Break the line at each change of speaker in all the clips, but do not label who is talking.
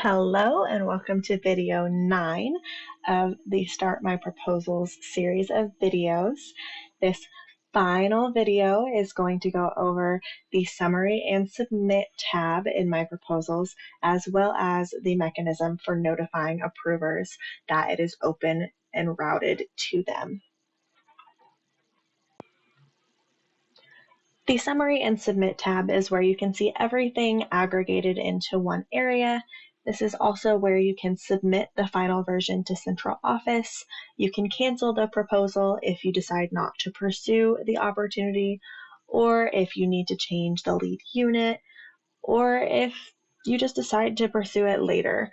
Hello and welcome to video 9 of the Start My Proposals series of videos. This final video is going to go over the Summary and Submit tab in My Proposals, as well as the mechanism for notifying approvers that it is open and routed to them. The Summary and Submit tab is where you can see everything aggregated into one area. This is also where you can submit the final version to central office. You can cancel the proposal if you decide not to pursue the opportunity, or if you need to change the lead unit, or if you just decide to pursue it later.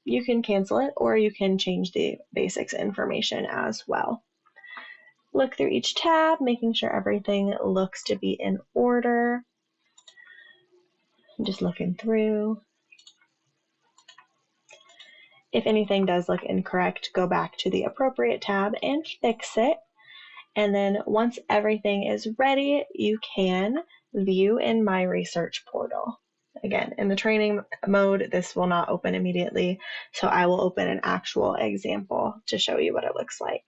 You can cancel it, or you can change the basics information as well. Look through each tab, making sure everything looks to be in order. I'm just looking through. If anything does look incorrect, go back to the appropriate tab and fix it. And then once everything is ready, you can view in My Research portal. Again, in the training mode, this will not open immediately, so I will open an actual example to show you what it looks like.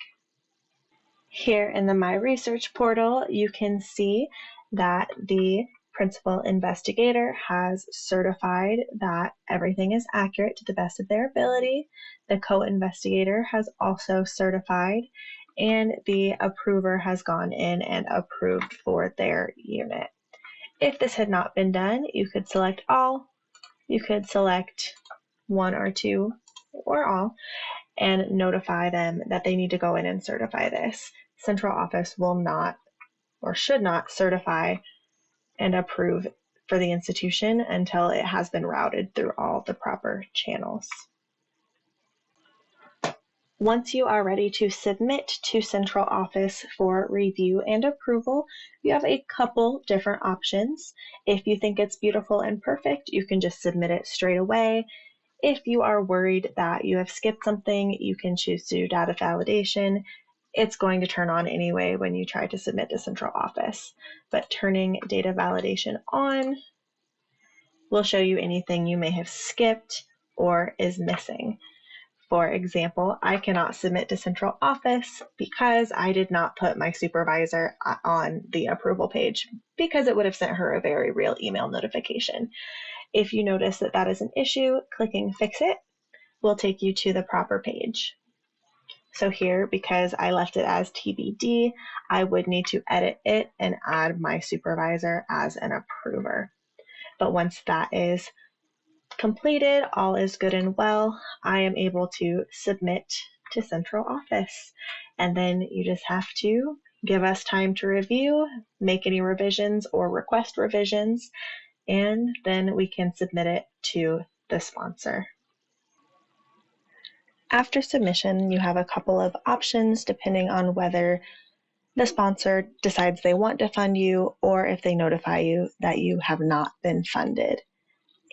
Here in the My Research portal, you can see that the principal investigator has certified that everything is accurate to the best of their ability. The co-investigator has also certified, and the approver has gone in and approved for their unit. If this had not been done, you could select all, you could select one or two, or all, and notify them that they need to go in and certify this. Central office will not or should not certify and approve for the institution until it has been routed through all the proper channels. Once you are ready to submit to central office for review and approval, you have a couple different options. If you think it's beautiful and perfect, you can just submit it straight away. If you are worried that you have skipped something, you can choose to do data validation. It's going to turn on anyway when you try to submit to central office, but turning data validation on will show you anything you may have skipped or is missing. For example, I cannot submit to central office because I did not put my supervisor on the approval page, because it would have sent her a very real email notification. If you notice that that is an issue, clicking Fix It will take you to the proper page. So here, because I left it as TBD, I would need to edit it and add my supervisor as an approver. But once that is completed, all is good and well, I am able to submit to central office. And then you just have to give us time to review, make any revisions or request revisions, and then we can submit it to the sponsor. After submission, you have a couple of options depending on whether the sponsor decides they want to fund you or if they notify you that you have not been funded.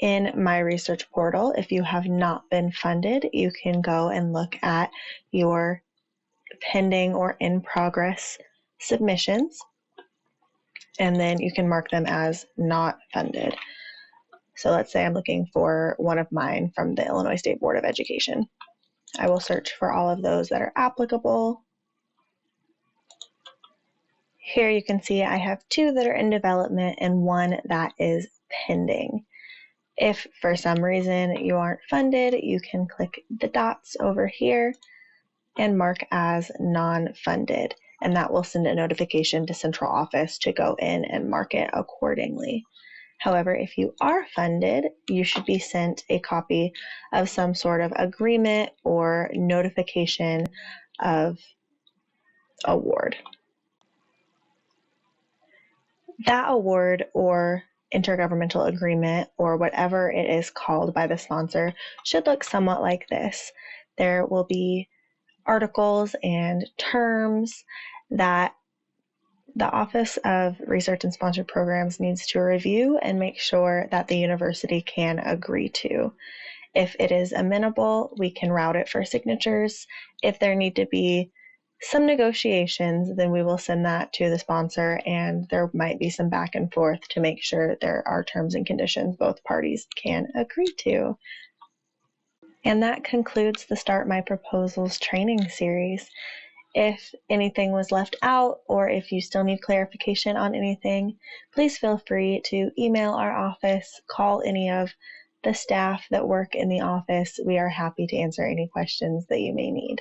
In My Research portal, if you have not been funded, you can go and look at your pending or in progress submissions, and then you can mark them as not funded. So let's say I'm looking for one of mine from the Illinois State Board of Education. I will search for all of those that are applicable. Here you can see I have 2 that are in development and 1 that is pending. If for some reason you aren't funded, you can click the dots over here and mark as non-funded, and that will send a notification to central office to go in and mark it accordingly. However, if you are funded, you should be sent a copy of some sort of agreement or notification of award. That award or intergovernmental agreement, or whatever it is called by the sponsor, should look somewhat like this. There will be articles and terms that the Office of Research and Sponsored Programs needs to review and make sure that the university can agree to. If it is amenable, we can route it for signatures. If there need to be some negotiations, then we will send that to the sponsor, and there might be some back and forth to make sure there are terms and conditions both parties can agree to. And that concludes the Start My Proposals training series. If anything was left out or if you still need clarification on anything, please feel free to email our office, call any of the staff that work in the office. We are happy to answer any questions that you may need.